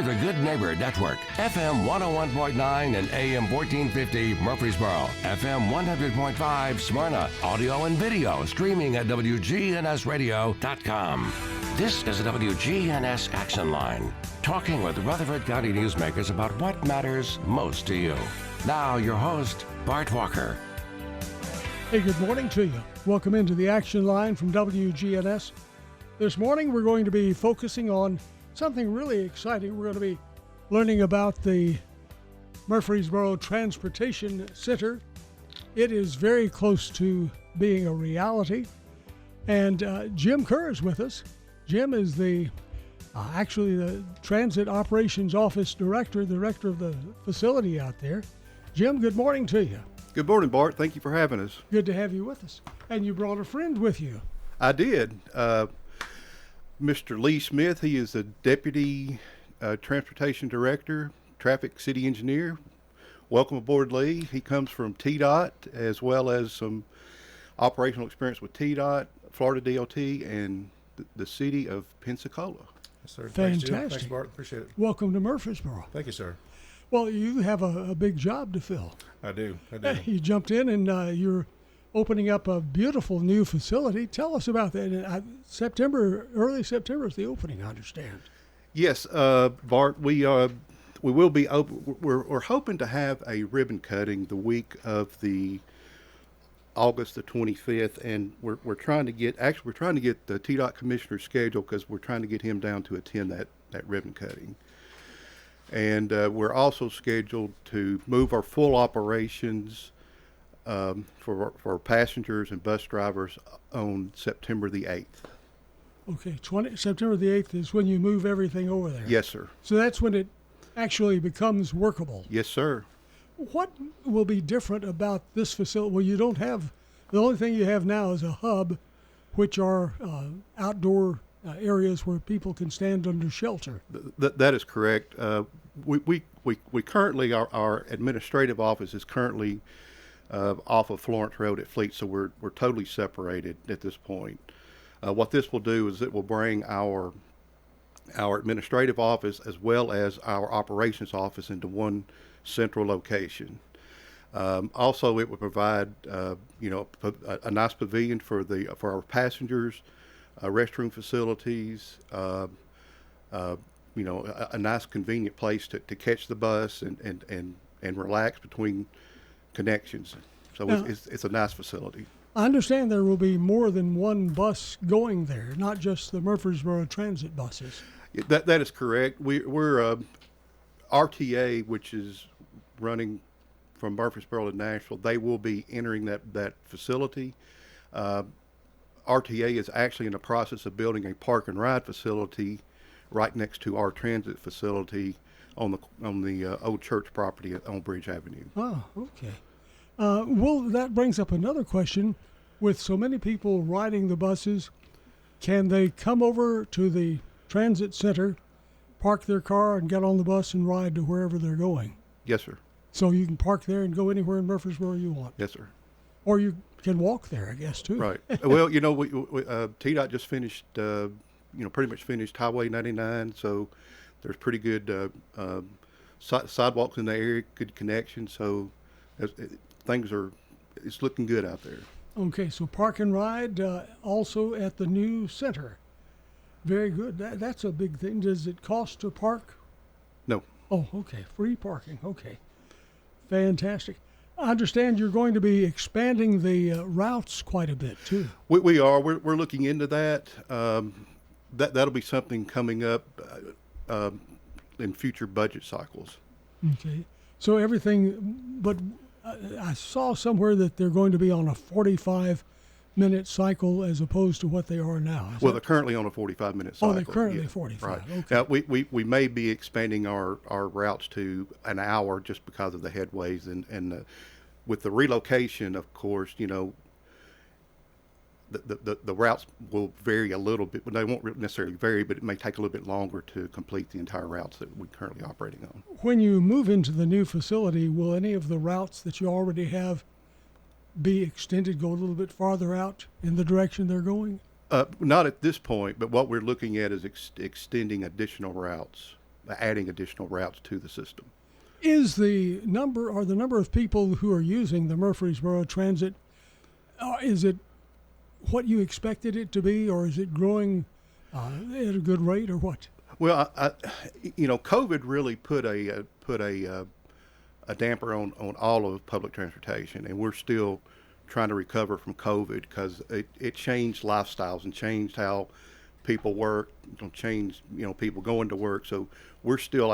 We're the Good Neighbor Network, FM 101.9 and AM 1450 Murfreesboro, FM 100.5 Smyrna, audio and video streaming at WGNSradio.com. This is the WGNS Action Line, talking with Rutherford County newsmakers about what matters most to you. Now, your host, Bart Walker. Hey, good morning to you. Welcome into the Action Line from WGNS. This morning, we're going to be focusing on something really exciting. We're going to be learning about the Murfreesboro Transportation Center. It is very close to being a reality. And Jim Kerr is with us. Jim is the Transit Operations Office Director of the facility out there. Jim, good morning to you. Good morning, Bart. Thank you for having us. Good to have you with us. And you brought a friend with you. I did. Mr. Lee Smith, he is the Deputy Transportation Director, Traffic City Engineer. Welcome aboard, Lee. He comes from TDOT as well as some operational experience with TDOT, Florida DOT, and the city of Pensacola. Yes, sir. Fantastic. Thanks, Bart. Appreciate it. Welcome to Murfreesboro. Thank you, sir. Well, you have a big job to fill. I do. You jumped in and you're opening up a beautiful new facility. Tell us about that. Early September is the opening, I understand. Yes, Bart, we will be open. We're hoping to have a ribbon cutting the week of the August the 25th, and we're trying to get the TDOT commissioner's schedule because we're trying to get him down to attend that ribbon cutting. And we're also scheduled to move our full operations for passengers and bus drivers on September the 8th. Okay, September the 8th is when you move everything over there. Yes, sir. So that's when it actually becomes workable. Yes, sir. What will be different about this facility? Well, the only thing you have now is a hub, which are outdoor areas where people can stand under shelter. That is correct. We currently, our administrative office is currently off of Florence Road at Fleet, so we're totally separated at this point. What this will do is it will bring our administrative office as well as our operations office into one central location. Also, it will provide a nice pavilion for our passengers, restroom facilities, a nice convenient place to catch the bus and relax between connections. So now, it's a nice facility. I understand there will be more than one bus going there, not just the Murfreesboro Transit buses. That is correct. We're RTA, which is running from Murfreesboro to Nashville. They will be entering that facility. RTA is actually in the process of building a park and ride facility right next to our transit facility on the old church property on Bridge Avenue. Oh, okay. Well, that brings up another question. With so many people riding the buses, can they come over to the transit center, park their car, and get on the bus and ride to wherever they're going? Yes, sir. So you can park there and go anywhere in Murfreesboro you want? Yes, sir. Or you can walk there, I guess, too. Right. Well, we TDOT just finished, pretty much finished Highway 99, so there's pretty good sidewalks in the area, good connections, so it's looking good out there. Okay, so park and ride also at the new center. Very good. That's a big thing. Does it cost to park? No. Oh, okay. Free parking. Okay. Fantastic. I understand you're going to be expanding the routes quite a bit, too. We are. We're looking into that. That'll be something coming up in future budget cycles. Okay. So everything, but I saw somewhere that they're going to be on a 45-minute cycle as opposed to what they are now. They're currently on a 45-minute cycle. Oh, they're currently 45. Right. Okay. Now, we may be expanding our routes to an hour just because of the headways and with the relocation, of course, the routes will vary a little bit, but they won't necessarily vary, but it may take a little bit longer to complete the entire routes that we're currently operating on. When you move into the new facility, will any of the routes that you already have be extended, go a little bit farther out in the direction they're going? Not at this point, but what we're looking at is extending additional routes adding additional routes to the system. Is the number of people who are using the Murfreesboro Transit, is it what you expected it to be, or is it growing at a good rate, or what? Well, COVID really put a damper on all of public transportation, and we're still trying to recover from COVID because it changed lifestyles and changed how people work, changed people going to work. So we're still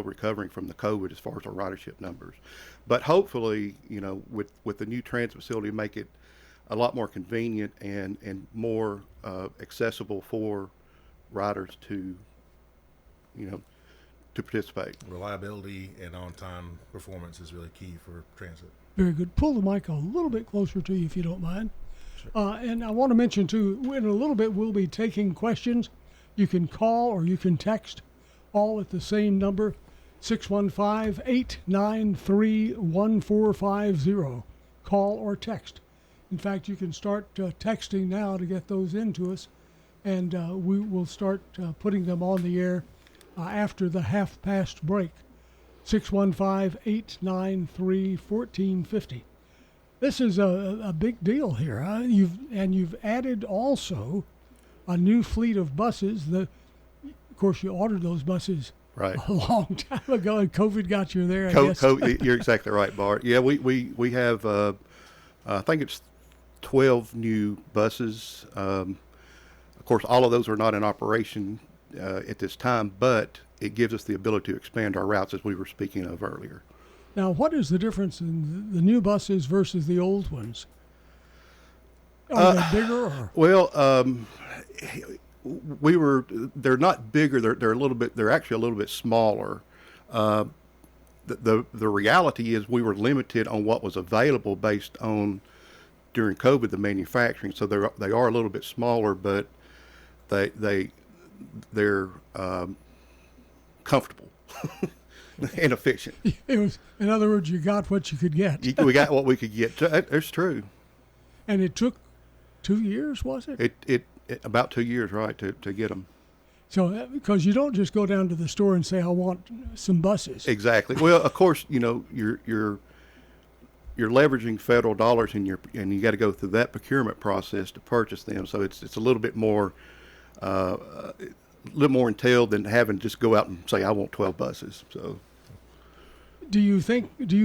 recovering from the COVID as far as our ridership numbers. But hopefully, with the new transit facility, make it a lot more convenient and more accessible for riders to participate. Reliability and on-time performance is really key for transit. Very good. Pull the mic a little bit closer to you if you don't mind. Sure. And I want to mention too, in a little bit we'll be taking questions. You can call or you can text, all at the same number, 615-893-1450. Call or text. In fact, you can start texting now to get those into us, and we will start putting them on the air after the half-past break. 615-893-1450. This is a big deal here. You've added also a new fleet of buses. Of course, you ordered those buses right a long time ago, and COVID got you there. I guess. You're exactly right, Bart. Yeah, we have I think it's 12 new buses. Of course, all of those are not in operation at this time, but it gives us the ability to expand our routes, as we were speaking of earlier. Now, what is the difference in the new buses versus the old ones? Are they bigger? Or? Well, they're not bigger. They're actually a little bit smaller. The reality is we were limited on what was available based on during COVID, the manufacturing. So they are a little bit smaller, but they're comfortable and efficient. It was, in other words, you got what you could get. We got what we could get. That's true. And it took 2 years, was it? It about 2 years, right, to get them. So, because you don't just go down to the store and say, "I want some buses." Exactly. Well, of course, you're leveraging federal dollars, and you got to go through that procurement process to purchase them. So it's a little bit more. A little more entailed than having to just go out and say, I want 12 buses. So, do you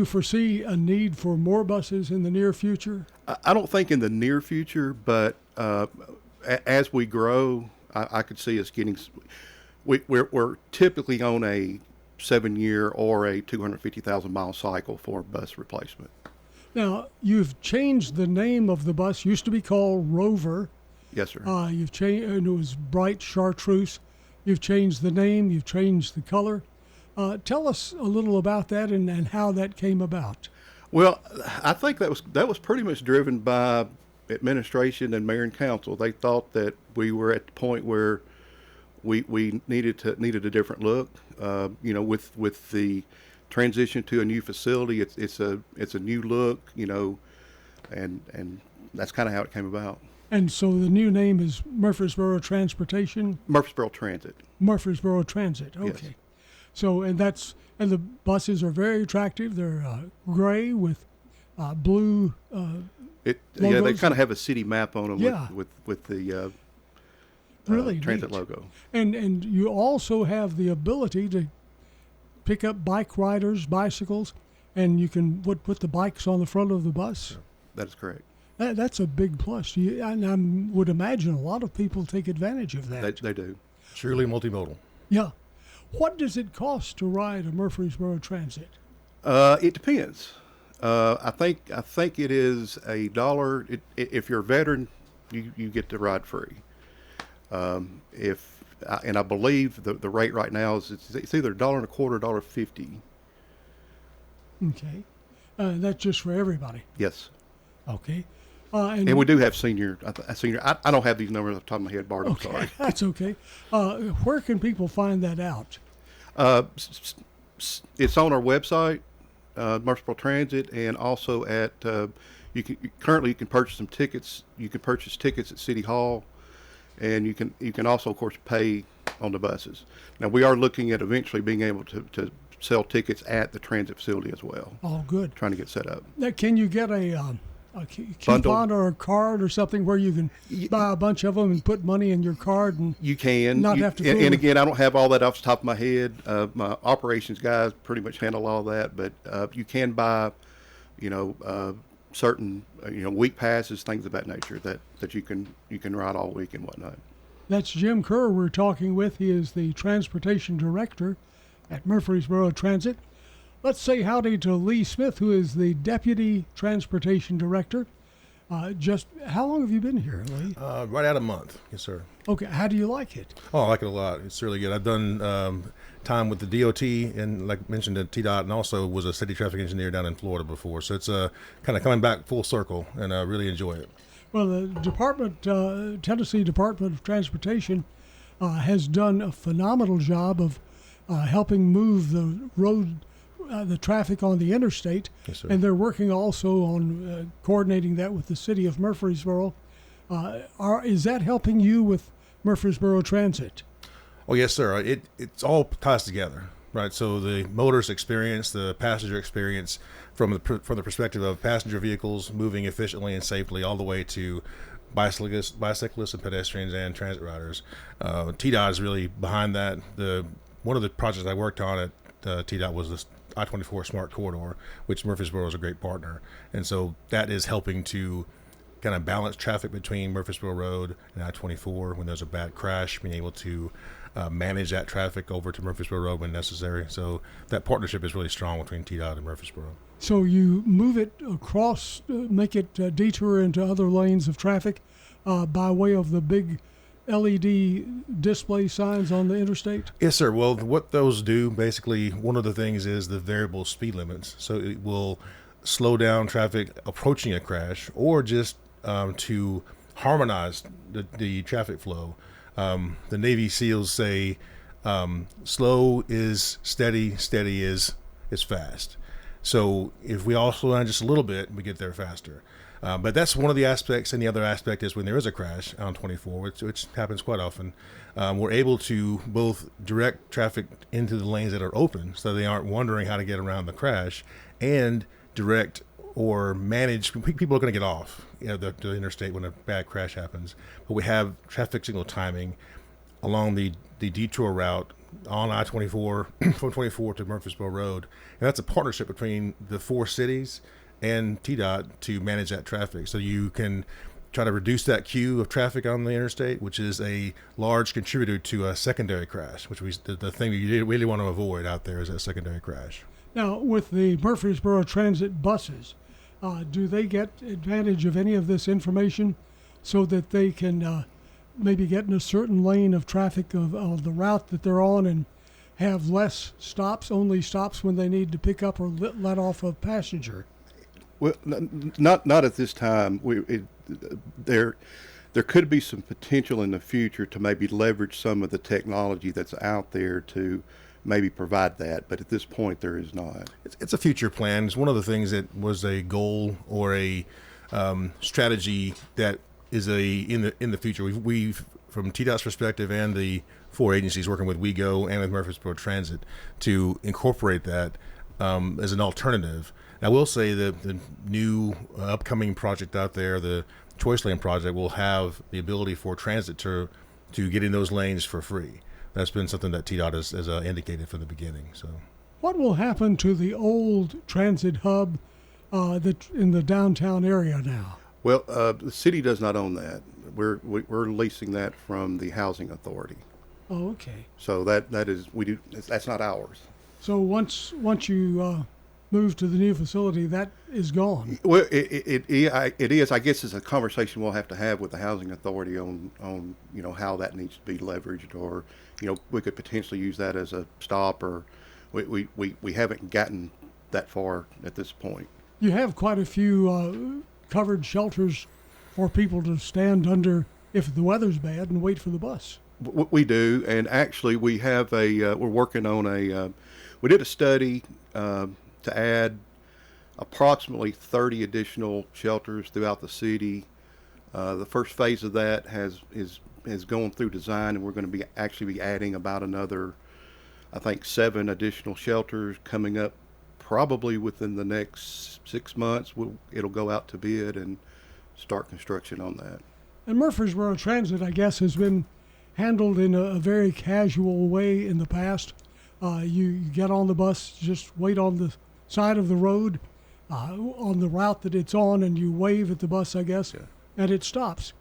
foresee a need for more buses in the near future? I don't think in the near future, but as we grow, I could see us getting. We're typically on a 7-year or a 250,000 mile cycle for bus replacement. Now, you've changed the name of the bus. Used to be called Rover. Yes, sir. You've changed, and it was bright chartreuse. You've changed the name. You've changed the color. Tell us a little about that and how that came about. Well, I think that was pretty much driven by administration and mayor and council. They thought that we were at the point where we needed a different look. With the transition to a new facility, it's a new look. And that's kind of how it came about. And so the new name is Murfreesboro Transportation? Murfreesboro Transit. Murfreesboro Transit, okay. Yes. So, and the buses are very attractive. They're gray with blue logos. Yeah, they kind of have a city map on them. Yeah. with the really transit neat. logo. And you also have the ability to pick up bike riders, bicycles, and you can put the bikes on the front of the bus. That is correct. That's a big plus. And I would imagine a lot of people take advantage of that. They do. Truly multimodal. Yeah. What does it cost to ride a Murfreesboro Transit? It depends. I think it is $1. If you're a veteran, you get to ride free. And I believe the rate right now is it's either $1.25, $1.50. Okay. That's just for everybody. Yes. Okay. And we do have senior. I don't have these numbers off the top of my head, Bart. I'm okay. sorry. That's okay. Where can people find that out? It's on our website, Murfreesboro Transit, and also at you can purchase some tickets. You can purchase tickets at City Hall, and you can also, of course, pay on the buses. Now, we are looking at eventually being able to sell tickets at the transit facility as well. Oh, good. Trying to get set up. Now, can you get a coupon or a card or something where you can buy a bunch of them and put money in your card and you can not have to and again, I don't have all that off the top of my head. My operations guys pretty much handle all that, but you can buy, certain week passes, things of that nature that you can ride all week and whatnot. That's Jim Kerr we're talking with. He is the Transportation Director at Murfreesboro Transit. Let's say howdy to Lee Smith, who is the Deputy Transportation Director. Just how long have you been here, Lee? Right at a month. Yes, sir. Okay, how do you like it? Oh, I like it a lot. It's really good. I've done time with the DOT and, like mentioned, at TDOT, and also was a city traffic engineer down in Florida before. So it's kind of coming back full circle, and I really enjoy it. Well, the Tennessee Department of Transportation has done a phenomenal job of helping move the traffic on the interstate. Yes, sir. And they're working also on coordinating that with the city of Murfreesboro. Is that helping you with Murfreesboro Transit? Oh, yes, sir. It's all ties together, right? So the motorist experience, the passenger experience, from the perspective of passenger vehicles moving efficiently and safely, all the way to bicyclists and pedestrians and transit riders. TDOT is really behind that. One of the projects I worked on at TDOT was the I-24 Smart Corridor, which Murfreesboro is a great partner, and so that is helping to kind of balance traffic between Murfreesboro Road and I-24 when there's a bad crash, being able to manage that traffic over to Murfreesboro Road when necessary. So that partnership is really strong between TDOT and Murfreesboro. So you move it across, make it detour into other lanes of traffic by way of the big LED display signs on the interstate? Yes, sir. Well, what those do, basically, one of the things is the variable speed limits. So it will slow down traffic approaching a crash, or just to harmonize the traffic flow. The Navy SEALs say slow is steady, steady is fast. So if we all slow down just a little bit, we get there faster. But that's one of the aspects, and the other aspect is when there is a crash on 24, which happens quite often, we're able to both direct traffic into the lanes that are open so they aren't wondering how to get around the crash, and direct or manage. People are going to get off the interstate when a bad crash happens, but we have traffic signal timing along the detour route on I-24 from 24 to Murfreesboro Road, and that's a partnership between the four cities and TDOT to manage that traffic. So you can try to reduce that queue of traffic on the interstate, which is a large contributor to a secondary crash, which the thing we really want to avoid out there is that secondary crash. Now, with the Murfreesboro Transit buses, do they get advantage of any of this information so that they can maybe get in a certain lane of traffic of the route that they're on and have less stops, only stops when they need to pick up or let off a passenger? Well, not at this time. There could be some potential in the future to maybe leverage some of the technology that's out there to maybe provide that, but at this point there is not. It's a future plan. It's one of the things that was a goal or a strategy that is in the future. We've from TDOT's perspective and the four agencies working with WeGo and with Murfreesboro Transit to incorporate that as an alternative. I will say that the new upcoming project out there, the Choice Lane project, will have the ability for transit to get in those lanes for free. That's been something that TDOT has indicated from the beginning. So, what will happen to the old transit hub that's in the downtown area now? Well, the city does not own that. We're leasing that from the housing authority. Oh, okay. So that's not ours. So once you move to the new facility, that is gone. Well, it is. I guess it's a conversation we'll have to have with the housing authority on how that needs to be leveraged, or we could potentially use that as a stop, or we haven't gotten that far at this point. You have quite a few covered shelters for people to stand under if the weather's bad and wait for the bus. We do, and actually we have we're working on we did a study to add approximately 30 additional shelters throughout the city. The first phase of that is has gone through design, and we're going to be actually adding about another, I think, 7 additional shelters coming up probably within the next 6 months. It'll go out to bid and start construction on that. And Murfreesboro Transit, I guess, has been handled in a very casual way in the past. You get on the bus, just wait on the side of the road on the route that it's on, and you wave at the bus, I guess, and it stops.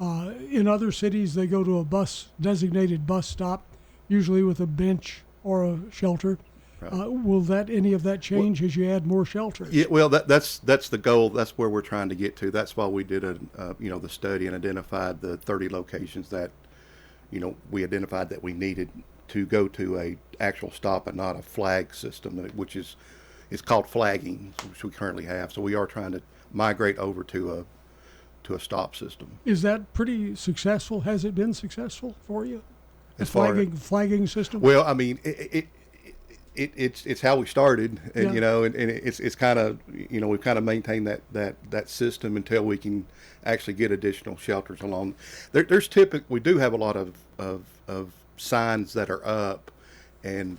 In other cities, they go to a designated bus stop, usually with a bench or a shelter. Right. Will any of that change as you add more shelters? Yeah, well, that's the goal. That's where we're trying to get to. That's why we did the study and identified the 30 locations that, we identified that we needed to go to a actual stop and not a flag system, which is called flagging, which we currently have. So we are trying to migrate over to a stop system. Is that pretty successful? Has it been successful for you? As flagging system? Well, I mean, it's how we started, and and it's kind of we've kind of maintained that system until we can actually get additional shelters along. We do have a lot of signs that are up, and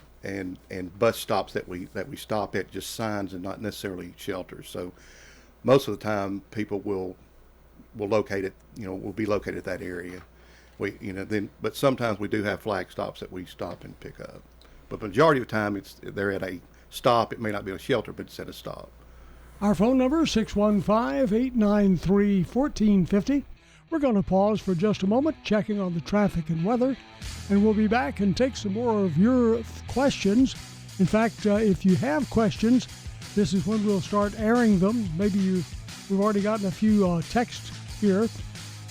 bus stops that we stop at, just signs and not necessarily shelters. So most of the time people will locate it, will be located at that area. But sometimes we do have flag stops that we stop and pick up. But the majority of the time, they're at a stop. It may not be a shelter, but it's at a stop. Our phone number, 615-893-1450. We're going to pause for just a moment, checking on the traffic and weather, and we'll be back and take some more of your questions. In fact, if you have questions, this is when we'll start airing them. Maybe we've already gotten a few texts here.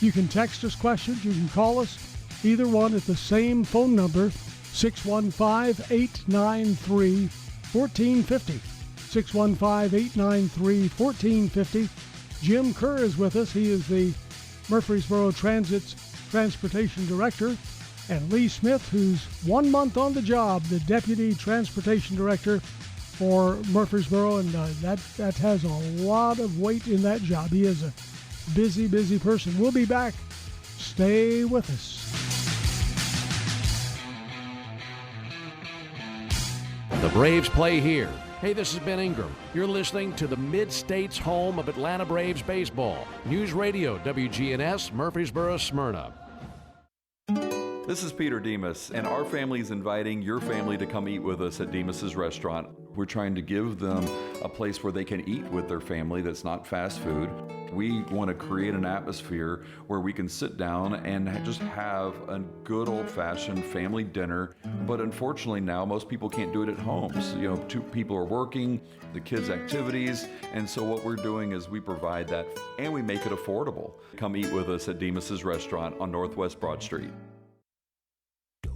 You can text us questions. You can call us, either one at the same phone number, 615-893-1450. 615-893-1450. Jim Kerr is with us. He is the Murfreesboro Transit's Transportation Director. And Lee Smith, who's 1 month on the job, the Deputy Transportation Director for Murfreesboro. And that has a lot of weight in that job. He is a busy, busy person. We'll be back. Stay with us. The Braves play here. Hey, this is Ben Ingram. You're listening to the Mid-State's home of Atlanta Braves baseball. News Radio, WGNS, Murfreesboro, Smyrna. This is Peter Demas, and our family is inviting your family to come eat with us at Demas's restaurant. We're trying to give them a place where they can eat with their family that's not fast food. We want to create an atmosphere where we can sit down and just have a good old-fashioned family dinner. But unfortunately now, most people can't do it at home. So, 2 people are working, the kids' activities, and so what we're doing is we provide that, and we make it affordable. Come eat with us at Demas's restaurant on Northwest Broad Street.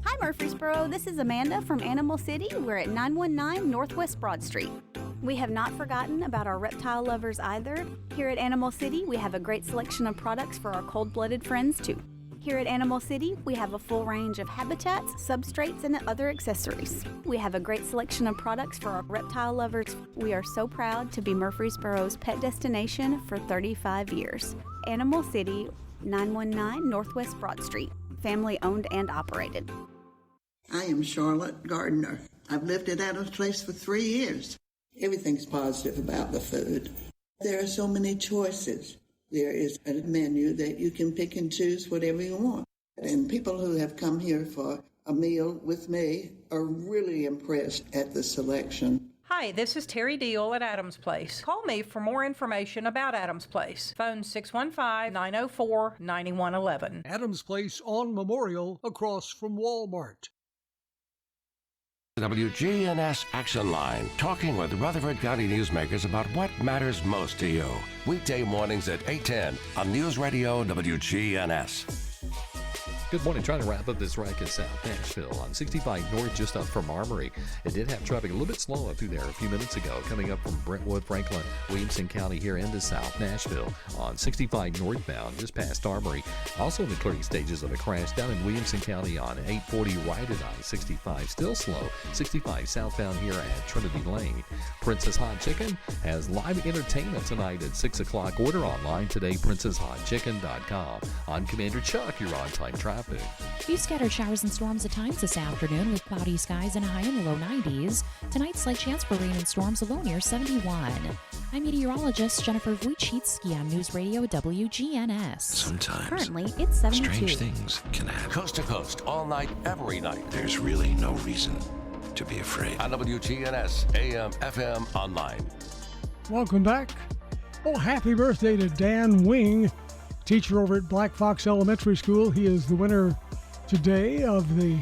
Hi Murfreesboro, this is Amanda from Animal City. We're at 919 Northwest Broad Street. We have not forgotten about our reptile lovers either. Here at Animal City, we have a great selection of products for our cold-blooded friends too. Here at Animal City, we have a full range of habitats, substrates, and other accessories. We have a great selection of products for our reptile lovers. We are so proud to be Murfreesboro's pet destination for 35 years. Animal City, 919 Northwest Broad Street. Family owned and operated. I am Charlotte Gardner. I've lived at Adams Place for 3 years. Everything's positive about the food. There are so many choices. There is a menu that you can pick and choose whatever you want. And people who have come here for a meal with me are really impressed at the selection. Hi, this is Terry Deal at Adams Place. Call me for more information about Adams Place. Phone 615-904-9111. Adams Place on Memorial, across from Walmart. WGNS Action Line, talking with Rutherford County newsmakers about what matters most to you. Weekday mornings at 8:10 on News Radio WGNS. Good morning. Trying to wrap up this wreck in South Nashville on 65 North, just up from Armory. It did have traffic a little bit slow up through there a few minutes ago, coming up from Brentwood, Franklin, Williamson County here into South Nashville on 65 northbound, just past Armory. Also in the clearing stages of a crash down in Williamson County on 840 right at I-65. Still slow. 65 southbound here at Trinity Lane. Princess Hot Chicken has live entertainment tonight at 6 o'clock. Order online today, princesshotchicken.com. I'm Commander Chuck, your on-time traffic traffic. Few scattered showers and storms at times this afternoon with cloudy skies and a high in the low 90s. Tonight, slight chance for rain and storms, a low near 71. I'm meteorologist Jennifer Wojcicki on News Radio WGNS. Sometimes Currently, it's 72. strange things can happen. Coast to coast, all night, every night. There's really no reason to be afraid. On WGNS, AM, FM, online. Welcome back. Oh, happy birthday to Dan Wing, teacher over at Black Fox Elementary School. He is the winner today of the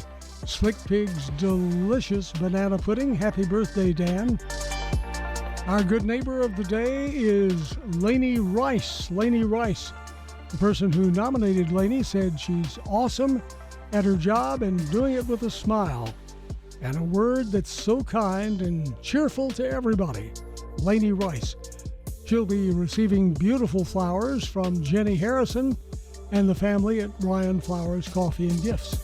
Slick Pig's Delicious Banana Pudding. Happy birthday, Dan. Our good neighbor of the day is Lainey Rice. Lainey Rice, the person who nominated Lainey, said she's awesome at her job and doing it with a smile. And a word that's so kind and cheerful to everybody. Lainey Rice. She'll be receiving beautiful flowers from Jenny Harrison and the family at Ryan Flowers Coffee and Gifts.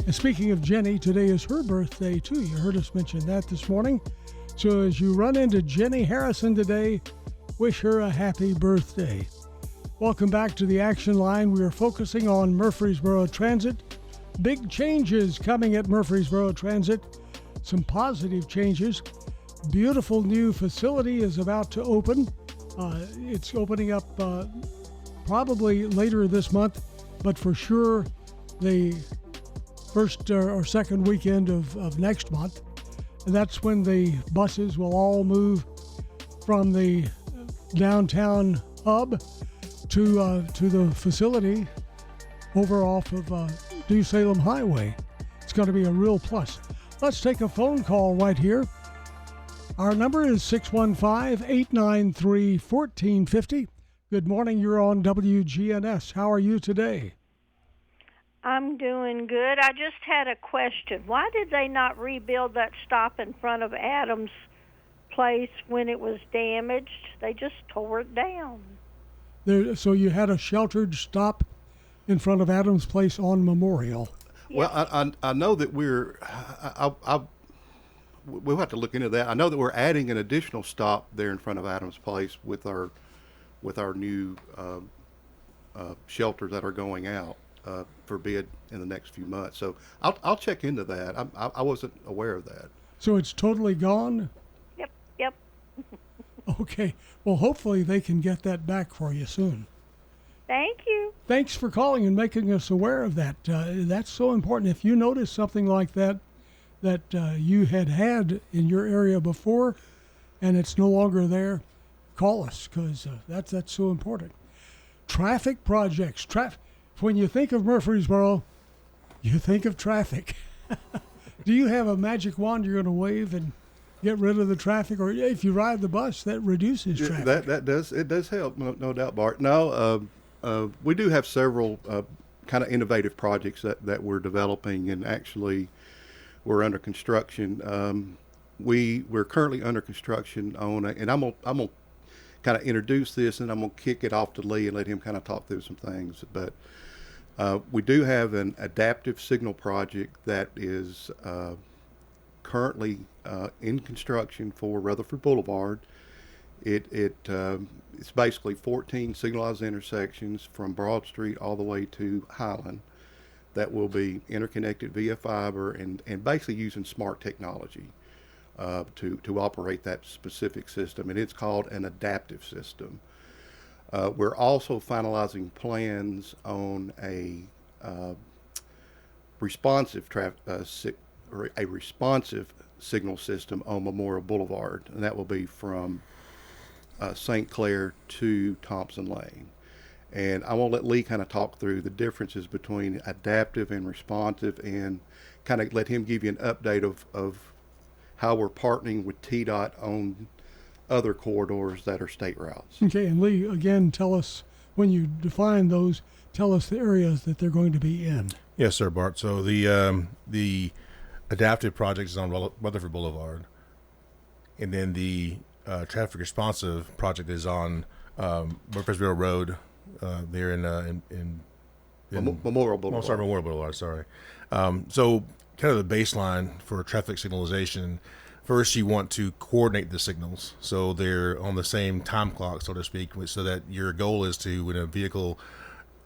And speaking of Jenny, today is her birthday too. You heard us mention that this morning. So as you run into Jenny Harrison today, wish her a happy birthday. Welcome back to the Action Line. We are focusing on Murfreesboro Transit. Big changes coming at Murfreesboro Transit. Some positive changes. Beautiful new facility is about to open. It's opening up probably later this month, but for sure the first or second weekend of next month. And that's when the buses will all move from the downtown hub to the facility over off of New Salem Highway. It's going to be a real plus. Let's take a phone call right here. Our number is 615-893-1450. Good morning. You're on WGNS. How are you today? I'm doing good. I just had a question. Why did they not rebuild that stop in front of Adams Place when it was damaged? They just tore it down. So you had a sheltered stop in front of Adams Place on Memorial. Well, I know that we'll have to look into that. I know that we're adding an additional stop there in front of Adams Place with our new shelters that are going out for bid in the next few months. So I'll check into that. I wasn't aware of that. So it's totally gone? Yep. Okay. Well, hopefully they can get that back for you soon. Thank you. Thanks for calling and making us aware of that. That's so important. If you notice something like that you had in your area before and it's no longer there, call us because that's so important. Traffic projects. When you think of Murfreesboro, you think of traffic. Do you have a magic wand you're going to wave and get rid of the traffic? Or if you ride the bus, that reduces traffic. That does help, no doubt, Bart. No, we do have several kind of innovative projects that we're developing, and actually we're under construction. We're currently under construction on and I'm gonna kind of introduce this, and I'm gonna kick it off to Lee and let him kind of talk through some things. But we do have an adaptive signal project that is currently in construction for Rutherford Boulevard. It's basically 14 signalized intersections from Broad Street all the way to Highland that will be interconnected via fiber and basically using smart technology to operate that specific system. And it's called an adaptive system. We're also finalizing plans on a responsive signal system on Memorial Boulevard, and that will be from St. Clair to Thompson Lane. And I want to let Lee kind of talk through the differences between adaptive and responsive, and kind of let him give you an update of how we're partnering with TDOT on other corridors that are state routes. Okay, and Lee, again, tell us, when you define those, tell us the areas that they're going to be in. Yes, sir, Bart. So the adaptive project is on Rutherford Boulevard, and then the traffic responsive project is on Murfreesboro Road, there in Memorial Boulevard. Oh, sorry, Memorial Boulevard. Sorry. So kind of the baseline for traffic signalization. First, you want to coordinate the signals so they're on the same time clock, so to speak, so that your goal is to, when a vehicle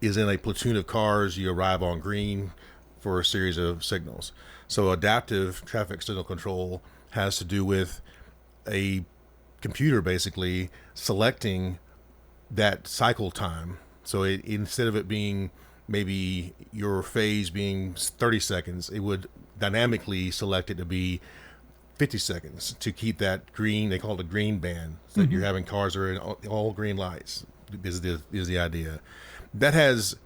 is in a platoon of cars, you arrive on green for a series of signals. So adaptive traffic signal control has to do with a computer basically selecting that cycle time. So instead of it being maybe your phase being 30 seconds, it would dynamically select it to be 50 seconds to keep that green. They call it a green band. So that you're having cars that are in all green lights is the idea. That has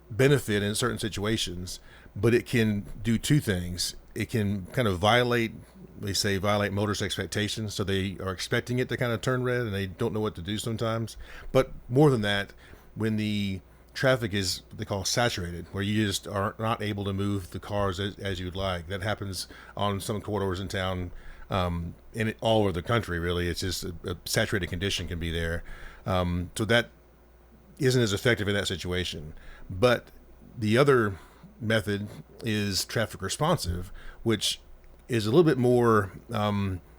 benefit in certain situations, but it can do two things. It can kind of violate motorist expectations. So they are expecting it to kind of turn red and they don't know what to do sometimes. But more than that, when the traffic is, they call saturated, where you just are not able to move the cars as you'd like. That happens on some corridors in town, all over the country, really. It's just a saturated condition can be there. So that isn't as effective in that situation. But the other method is traffic responsive, which is a little bit more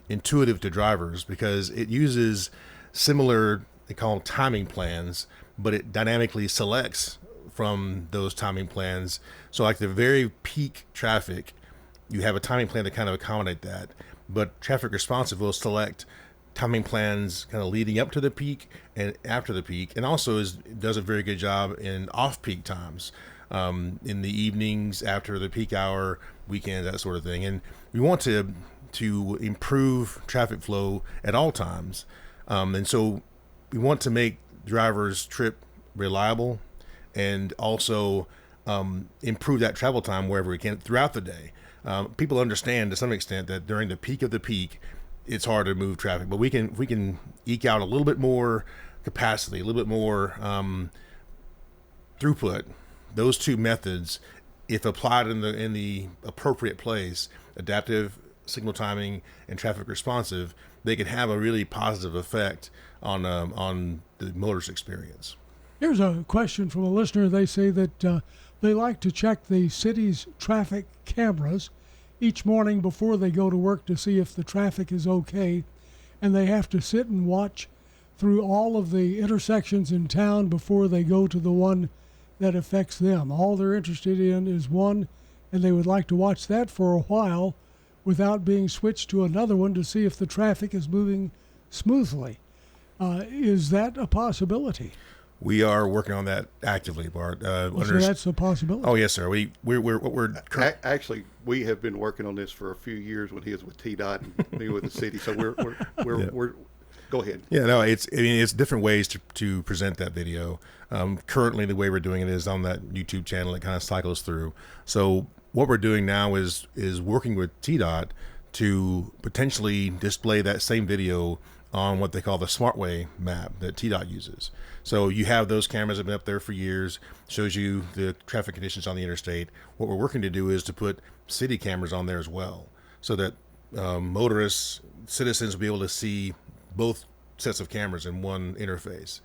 intuitive to drivers because it uses similar, they call them timing plans, but it dynamically selects from those timing plans. So like the very peak traffic, you have a timing plan to kind of accommodate that, but traffic responsive will select timing plans kind of leading up to the peak and after the peak, and also does a very good job in off-peak times, in the evenings, after the peak hour, weekends, that sort of thing. And we want to improve traffic flow at all times, and so we want to make drivers' trip reliable and also improve that travel time wherever we can throughout the day. People understand to some extent that during the peak of the peak, it's hard to move traffic, but we can eke out a little bit more capacity, a little bit more throughput. Those two methods, if applied in the appropriate place, adaptive signal timing and traffic responsive, they can have a really positive effect on the motorist experience. Here's a question from a listener. They say that they like to check the city's traffic cameras each morning before they go to work to see if the traffic is okay, and they have to sit and watch through all of the intersections in town before they go to the one that affects them. All they're interested in is one, and they would like to watch that for a while without being switched to another one to see if the traffic is moving smoothly. Is that a possibility? We are working on that actively, Bart. So that's a possibility. Oh yes, sir. We're actually, we have been working on this for a few years when he was with TDOT and me with the city. So we're go ahead. Yeah, no, it's different ways to present that video. Currently, the way we're doing it is on that YouTube channel. It kind of cycles through. So what we're doing now is working with TDOT to potentially display that same video on what they call the SmartWay map that TDOT uses. So you have those cameras that have been up there for years, shows you the traffic conditions on the interstate. What we're working to do is to put city cameras on there as well, so that motorists, citizens will be able to see both sets of cameras in one interface.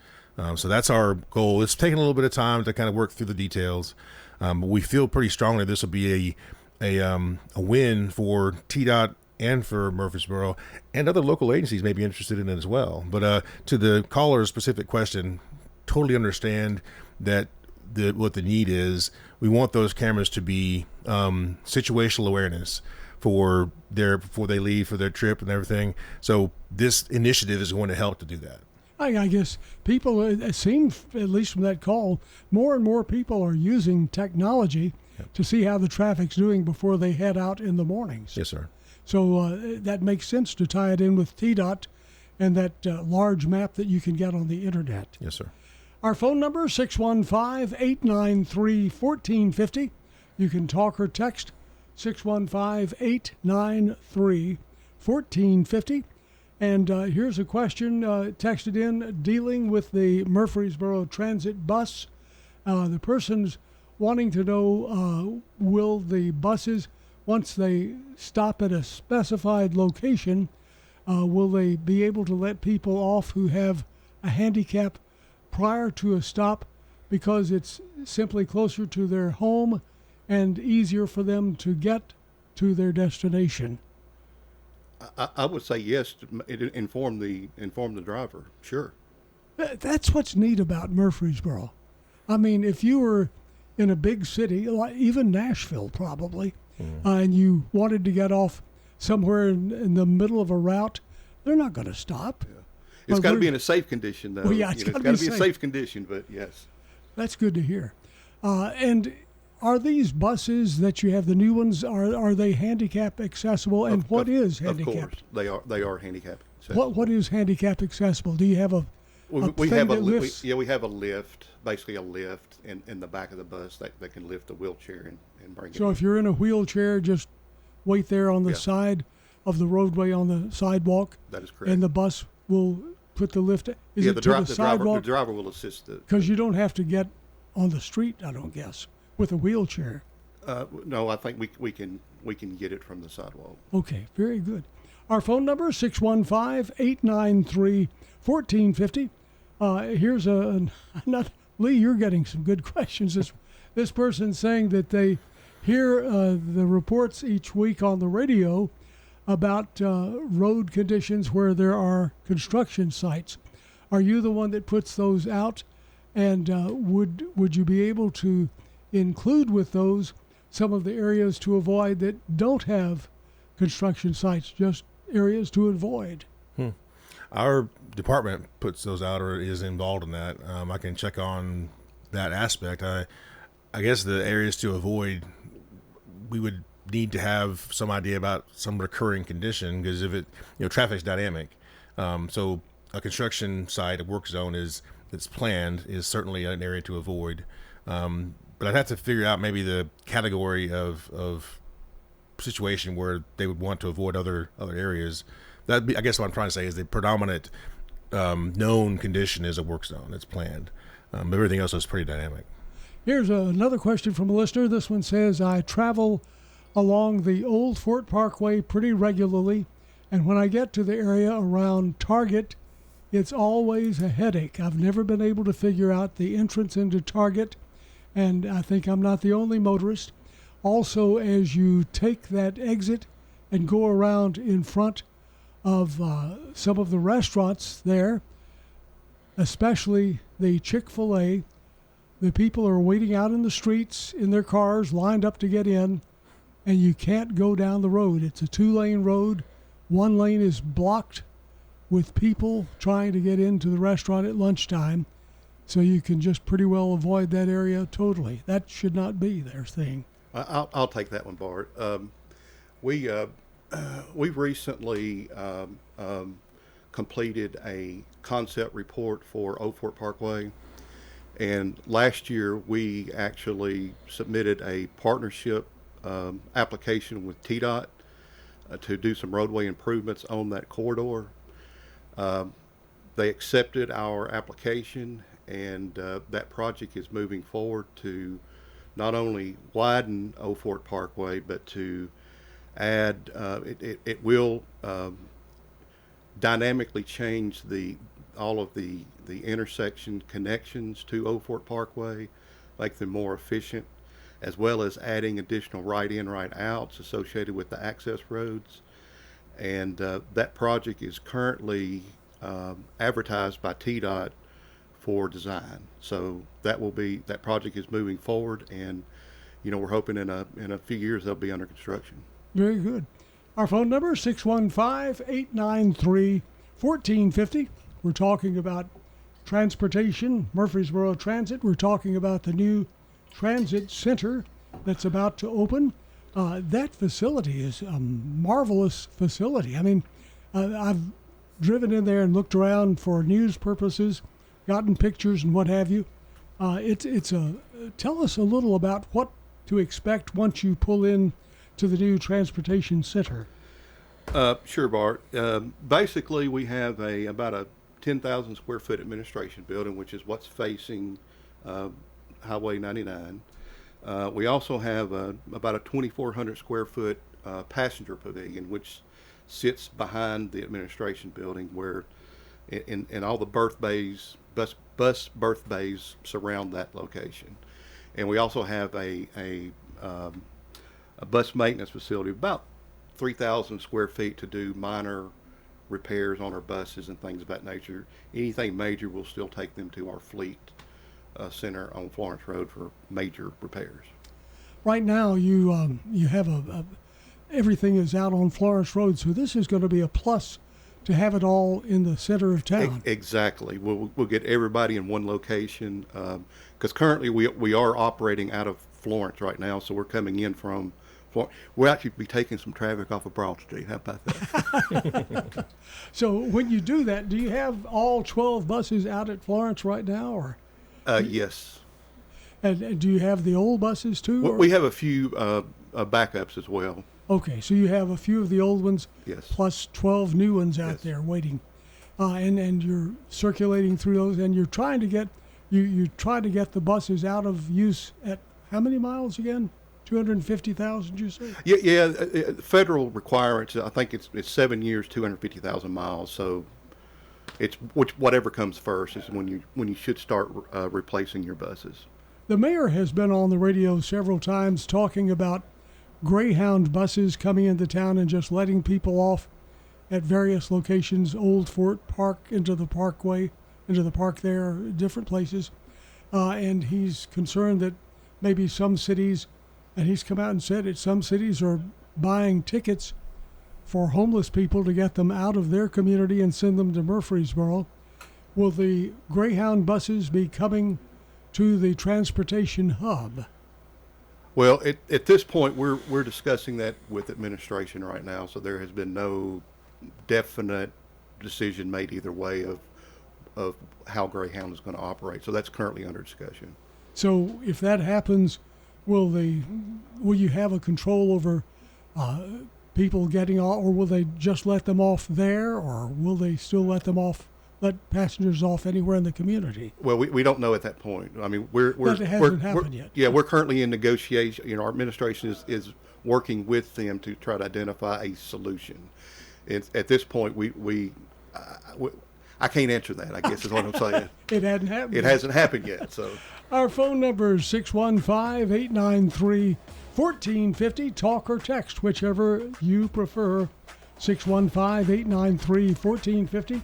So that's our goal. It's taking a little bit of time to kind of work through the details, but we feel pretty strongly this will be a win for TDOT and for Murfreesboro, and other local agencies may be interested in it as well. But to the caller's specific question, totally understand that what the need is. We want those cameras to be situational awareness before they leave for their trip and everything. So this initiative is going to help to do that. I guess people, it seems, at least from that call, more and more people are using technology to see how the traffic's doing before they head out in the mornings. Yes, sir. So that makes sense to tie it in with TDOT and that large map that you can get on the internet. Yes, sir. Our phone number, 615-893-1450. You can talk or text, 615-893-1450. And here's a question texted in dealing with the Murfreesboro Transit bus. The person's wanting to know, will the buses, once they stop at a specified location, will they be able to let people off who have a handicap prior to a stop because it's simply closer to their home and easier for them to get to their destination? I would say yes. Inform the driver. Sure. That's what's neat about Murfreesboro. I mean, if you were in a big city, like even Nashville probably, and you wanted to get off somewhere in the middle of a route, they're not going to stop. Yeah. It's got to be in a safe condition, though. Well, yeah, it's got to be a safe condition, but yes. That's good to hear. And are these buses that you have, the new ones, are they handicap accessible? And what is handicap? Of course, they are handicap accessible. What is handicap accessible? Do you have a we thing have that lifts? we have a lift, basically a lift in the back of the bus that can lift the wheelchair and bring it. So if you're in a wheelchair, just wait there on the side of the roadway on the sidewalk. That is correct. And the bus will put the lift. The driver will assist because you don't have to get on the street, I don't guess, with a wheelchair. No, I think we can get it from the sidewalk. Okay, very good. Our phone number is 615-893-1450. Here's Lee, you're getting some good questions. This person's saying that they hear the reports each week on the radio about road conditions where there are construction sites. Are you the one that puts those out? And would you be able to include with those some of the areas to avoid that don't have construction sites, just areas to avoid? Our department puts those out or is involved in that. I can check on that aspect. I guess the areas to avoid, we would need to have some idea about some recurring condition, because if traffic's dynamic. So a construction site, a work zone that's planned is certainly an area to avoid. But I'd have to figure out maybe the category of situation where they would want to avoid other areas. That'd be, I guess what I'm trying to say is the predominant known condition is a work zone that's planned. But everything else is pretty dynamic. Here's another question from a listener. This one says, I travel along the old Fort Parkway pretty regularly, and when I get to the area around Target, it's always a headache. I've never been able to figure out the entrance into Target, and I think I'm not the only motorist. Also, as you take that exit and go around in front of some of the restaurants there, especially the Chick-fil-A, the people are waiting out in the streets in their cars, lined up to get in, and you can't go down the road. It's a 2-lane road. One lane is blocked with people trying to get into the restaurant at lunchtime, so you can just pretty well avoid that area totally. That should not be their thing. I'll take that one, Bart. We recently completed a concept report for Old Fort Parkway, and last year we actually submitted a partnership application with TDOT to do some roadway improvements on that corridor. They accepted our application, and that project is moving forward to not only widen Old Fort Parkway, but to add, it will dynamically change all of the intersection connections to Old Fort Parkway, make them more efficient, as well as adding additional right-in, right-outs associated with the access roads. And that project is currently advertised by TDOT for design. So that project is moving forward, and we're hoping in a few years they'll be under construction. Very good. Our phone number is 615-893-1450. We're talking about transportation, Murfreesboro Transit. We're talking about the new transit center that's about to open. That facility is a marvelous facility. I mean, I've driven in there and looked around for news purposes, gotten pictures and what have you. Tell us a little about what to expect once you pull in to the new transportation center. Sure, Bart. Basically, we have about a 10,000 square foot administration building, which is what's facing Highway 99. We also have about a 2,400 square foot passenger pavilion, which sits behind the administration building, where in all the berth bays, bus berth bays surround that location. And we also have a bus maintenance facility, about 3,000 square feet, to do minor repairs on our buses and things of that nature. Anything major, we'll still take them to our fleet center on Florence Road for major repairs. Right now, you have everything is out on Florence Road, so this is going to be a plus to have it all in the center of town. Exactly. We'll get everybody in one location, because currently we are operating out of Florence right now, so we're coming in from Florence. We'll actually be taking some traffic off of Broad Street. How about that? So when you do that, do you have all 12 buses out at Florence right now, or? Yes. And do you have the old buses too? We have a few backups as well. Okay, so you have a few of the old ones, yes, plus 12 new ones out yes, there waiting, and you're circulating through those, and you're trying to get you try to get the buses out of use at how many miles again? 250,000, you say? Yeah. Federal requirements. I think it's 7 years, 250,000 miles. So it's whatever comes first is when you should start replacing your buses. The mayor has been on the radio several times talking about Greyhound buses coming into town and just letting people off at various locations, Old Fort Park, into the parkway, into the park there, different places. And he's concerned that maybe some cities, and he's come out and said that some cities are buying tickets for homeless people to get them out of their community and send them to Murfreesboro. Will the Greyhound buses be coming to the transportation hub? Well, at this point, we're discussing that with administration right now, so there has been no definite decision made either way of how Greyhound is going to operate. So that's currently under discussion. So if that happens, will you have a control over people getting off, or will they just let them off there, or will they still let passengers off anywhere in the community? Well, we don't know at that point. I mean, That hasn't happened yet. Yeah, we're currently in negotiation. Our administration is working with them to try to identify a solution. At this point, I can't answer that, I guess is what I'm saying. It hadn't happened. It hasn't happened yet. So our phone number is 615-893-1450. Talk or text, whichever you prefer. 615-893-1450.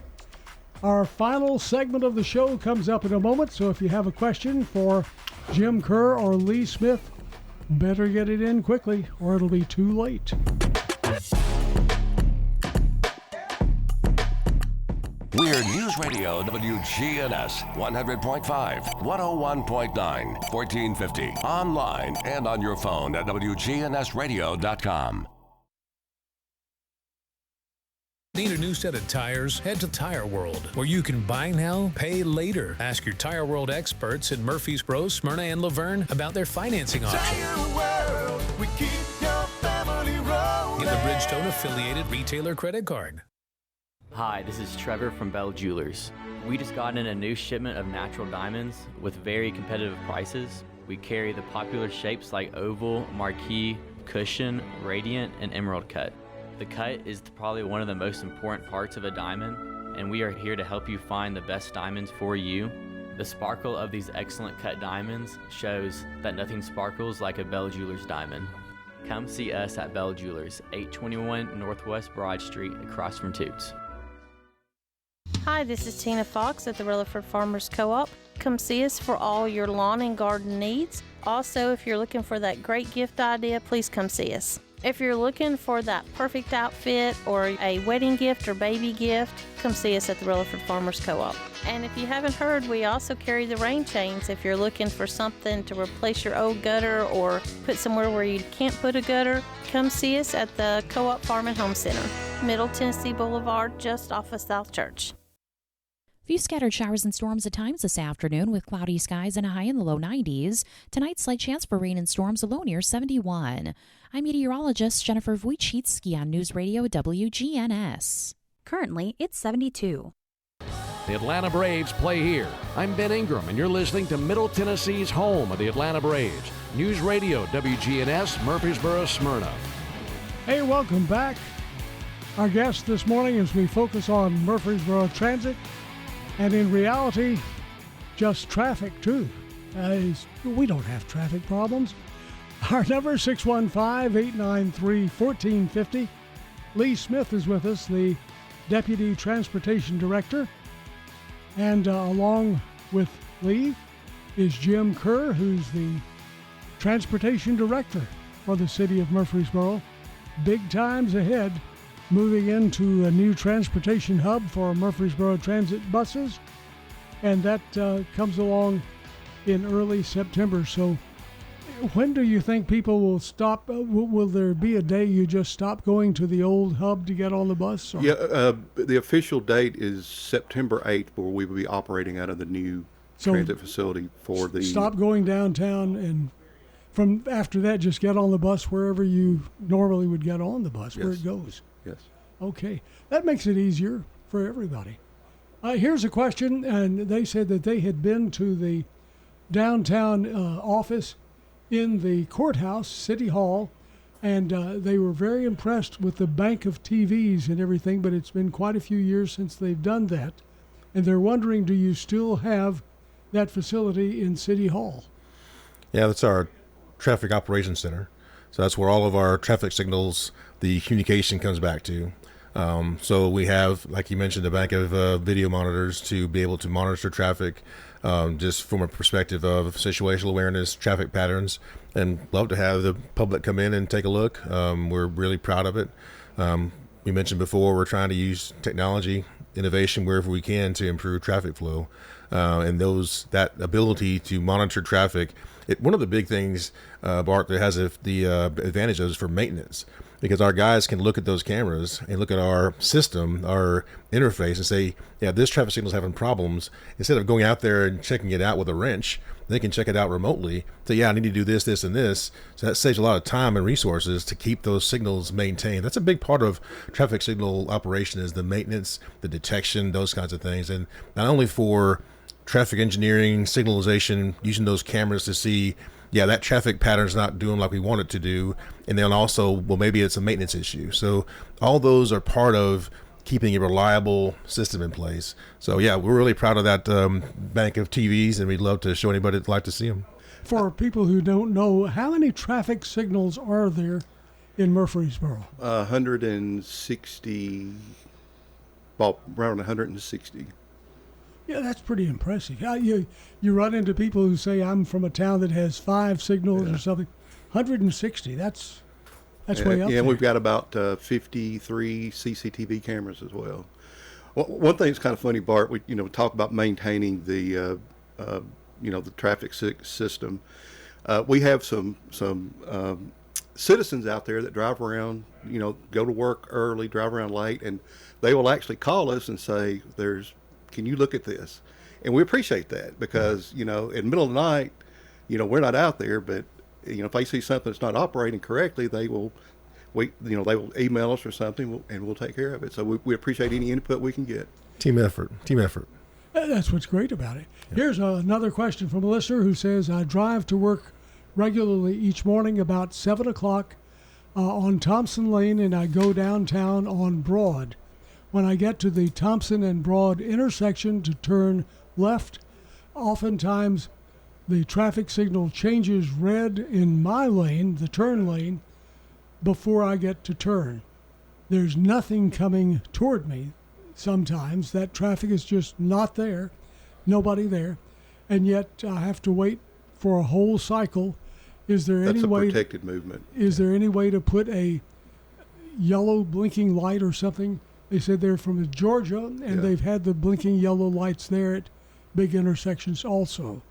Our final segment of the show comes up in a moment, so if you have a question for Jim Kerr or Lee Smith, better get it in quickly or it'll be too late. We're News Radio WGNS 100.5, 101.9, 1450. Online and on your phone at WGNSradio.com. Need a new set of tires? Head to Tire World, where you can buy now, pay later. Ask your Tire World experts in Murfreesboro, Smyrna, and Laverne about their financing options. Tire World, we keep your family rolling. Get the Bridgestone affiliated retailer credit card. Hi, this is Trevor from Bell Jewelers. We just got in a new shipment of natural diamonds with very competitive prices. We carry the popular shapes like oval, marquise, cushion, radiant, and emerald cut. The cut is probably one of the most important parts of a diamond, and we are here to help you find the best diamonds for you. The sparkle of these excellent cut diamonds shows that nothing sparkles like a Bell Jewelers diamond. Come see us at Bell Jewelers, 821 Northwest Broad Street, across from Toots. Hi, this is Tina Fox at the Rutherford Farmers Co-op. Come see us for all your lawn and garden needs. Also, if you're looking for that great gift idea, please come see us. If you're looking for that perfect outfit or a wedding gift or baby gift, come see us at the Rutherford Farmers Co-op. And if you haven't heard, we also carry the rain chains if you're looking for something to replace your old gutter or put somewhere where you can't put a gutter. Come see us at the Co-op Farm and Home Center, Middle Tennessee Boulevard, just off of South Church. Few scattered showers and storms at times this afternoon with cloudy skies and a high in the low 90s. Tonight, slight chance for rain and storms, a low near 71. I'm meteorologist Jennifer Wojcicki on News Radio WGNS. Currently, it's 72. The Atlanta Braves play here. I'm Ben Ingram, and you're listening to Middle Tennessee's home of the Atlanta Braves. News Radio WGNS, Murfreesboro, Smyrna. Hey, welcome back. Our guest this morning as we focus on Murfreesboro Transit. And in reality, just traffic, too. We don't have traffic problems. Our number is 615-893-1450. Lee Smith is with us, the Deputy Transportation Director. And along with Lee, is Jim Kerr, who's the Transportation Director for the city of Murfreesboro. Big times ahead, moving into a new transportation hub for Murfreesboro Transit buses, and that comes along in early September. So when do you think people will stop? Will there be a day you just stop going to the old hub to get on the bus? Or? Yeah, the official date is September 8th, where we will be operating out of the new transit facility for the... Stop going downtown, and from after that, just get on the bus wherever you normally would get on the bus, where it goes. Yes. Okay. That makes it easier for everybody. Here's a question, and they said that they had been to the downtown office in the courthouse, City Hall, and they were very impressed with the bank of TVs and everything, but it's been quite a few years since they've done that. And they're wondering, do you still have that facility in City Hall? Yeah, that's our traffic operations center. So that's where all of our traffic signals, the communication comes back to. So we have, like you mentioned, a bank of video monitors to be able to monitor traffic just from a perspective of situational awareness, traffic patterns, and love to have the public come in and take a look. We're really proud of it. We mentioned before, we're trying to use technology, innovation wherever we can to improve traffic flow. And that ability to monitor traffic, one of the big things, Bart, that has the advantage of is for maintenance, because our guys can look at those cameras and look at our system, our interface, and say, yeah, this traffic signal's having problems. Instead of going out there and checking it out with a wrench, they can check it out remotely. Say, yeah, I need to do this, this, and this. So that saves a lot of time and resources to keep those signals maintained. That's a big part of traffic signal operation, is the maintenance, the detection, those kinds of things. And not only for traffic engineering, signalization, using those cameras to see, yeah, that traffic pattern's not doing like we want it to do. And then also, well, maybe it's a maintenance issue. So all those are part of keeping a reliable system in place. So yeah, we're really proud of that bank of TVs, and we'd love to show anybody that'd like to see them. For people who don't know, how many traffic signals are there in Murfreesboro? 160, well, around 160. Yeah, that's pretty impressive. You run into people who say, I'm from a town that has 5 signals or something. 160, that's way up there. Yeah, and we've got about 53 CCTV cameras as well. One thing that's kind of funny, Bart, we talk about maintaining the the traffic system. We have some citizens out there that drive around, go to work early, drive around late, and they will actually call us and say, can you look at this? And we appreciate that, because, in the middle of the night, we're not out there, but, if they see something that's not operating correctly, they will email us or something, and we'll take care of it. So we appreciate any input we can get. Team effort. That's what's great about it. Yeah. Here's another question from a listener who says, I drive to work regularly each morning about 7 o'clock on Thompson Lane, and I go downtown on Broad. When I get to the Thompson and Broad intersection to turn left, oftentimes the traffic signal changes red in my lane, the turn lane, before I get to turn. There's nothing coming toward me. Sometimes that traffic is just not there, nobody there, and yet I have to wait for a whole cycle. Is there That's any a way? protected movement. Is there any way to put a yellow blinking light or something? They said they're from Georgia, and they've had the blinking yellow lights there at big intersections also.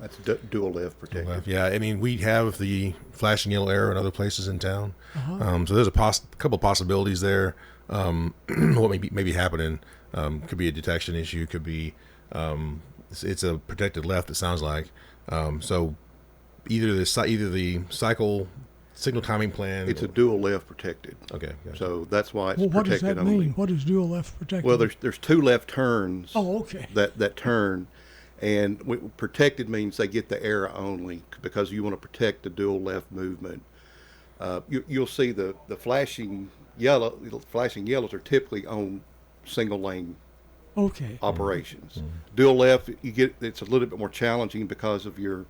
That's dual left protected. Yeah, I mean, we have the flashing yellow arrow in other places in town. Uh-huh. So there's a couple possibilities there. What may be happening could be a detection issue. Could be it's a protected left, it sounds like. So either the cycle signal timing plan. It's a dual left protected. Okay. Gotcha. So that's why it's what protected does that only. mean? What is dual left protected? Well, there's 2 left turns. Oh, okay. That turn, and protected means they get the arrow only, because you want to protect the dual left movement. You'll see the flashing yellows are typically on single lane operations. Mm-hmm. Dual left, it's a little bit more challenging because of your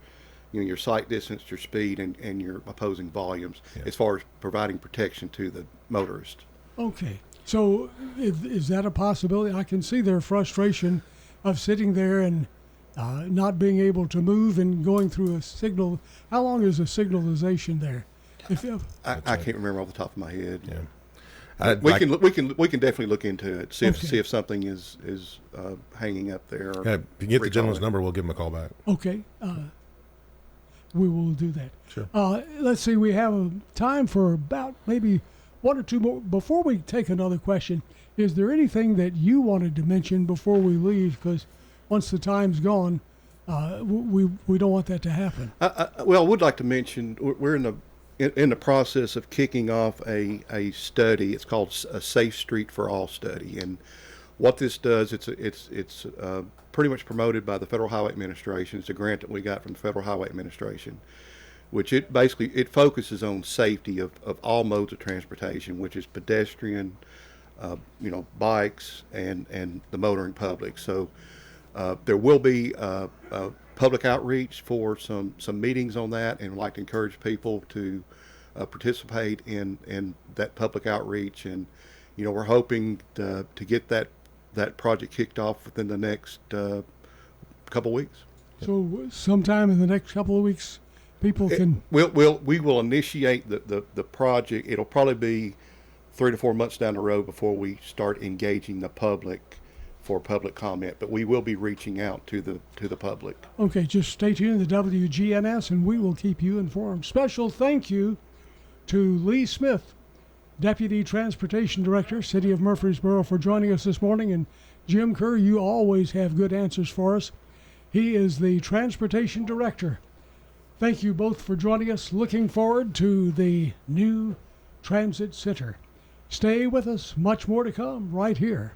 sight distance, your speed, and your opposing volumes, as far as providing protection to the motorist. Okay. So is that a possibility? I can see their frustration of sitting there and not being able to move and going through a signal. How long is a signalization there? I can't remember off the top of my head. Yeah. We can definitely look into it. See if something is hanging up there. Or if you get the gentleman's number, we'll give him a call back. Okay. We will do that. Sure. Let's see. We have time for about maybe one or two more. Before we take another question, is there anything that you wanted to mention before we leave? Because once the time's gone, we don't want that to happen. Well, I would like to mention we're in the process of kicking off a study. It's called a Safe Street for All study, and what this does, it's pretty much promoted by the Federal Highway Administration. It's a grant that we got from the Federal Highway Administration, which it focuses on safety of all modes of transportation, which is pedestrian, bikes, and the motoring public. So there will be public outreach for some meetings on that, and I'd like to encourage people to participate in that public outreach. And we're hoping to get that project kicked off within the next couple weeks. So sometime in the next couple of weeks, people can. We will initiate the project. It'll probably be 3 to 4 months down the road before we start engaging the public for public comment, but we will be reaching out to the public. Okay, just stay tuned to WGNS and we will keep you informed. Special thank you to Lee Smith, Deputy Transportation Director, City of Murfreesboro, for joining us this morning. And Jim Kerr, you always have good answers for us. He is the Transportation Director. Thank you both for joining us. Looking forward to the new Transit Center. Stay with us. Much more to come right here